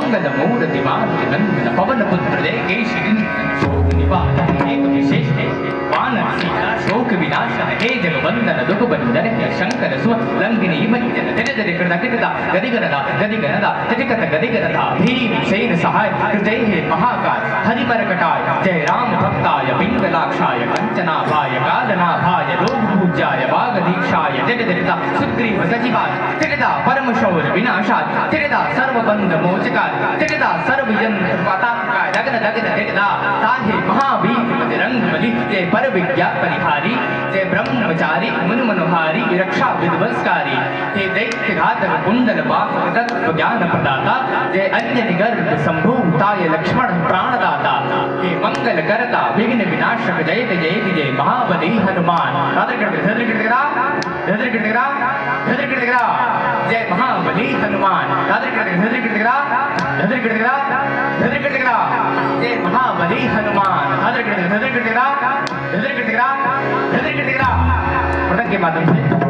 मंगल मूर्ति मारुति नंदन पवन पुत्र जय केशरी शोक निवारण एक विशेष है वानर सीता शोक विनाशन हे जगवंदन दुख बंधन हे शंकर सुव लंकिनी मज्जन जय जय कृत कृता गदिगरदा तिटिकत गदिगरदा भीम सेन सहाय जय हे महाकाय हरिमरकटाय जय राम भक्ताय पिंगलाक्षाय कंचनाभाय कालनाभाय लोक पूज्याय वागदीक्षाय जय जय सुग्रीव सचिवाय जय परम शौर विनाशाय जय सर्वबंध मोचकाय जय सर्वयंत्र पताकाय दगन दगन जय ताहे महावीर बजरंग बली जय पर विद्या परिहारी जय ब्रह्मचारी मुनि मनोहारी रक्षा विध्वंसकारी हे दैत्य घातक कुंडल बाक तत्व ज्ञान प्रदाता जय अंजनी गर्भ संभूताय लक्ष्मण प्राणदाता हे मंगल करता विघ्न विनाशक जय जय जय महाबली हनुमान जय महाबली हनुमान जय महाबली हनुमान के माध्यम से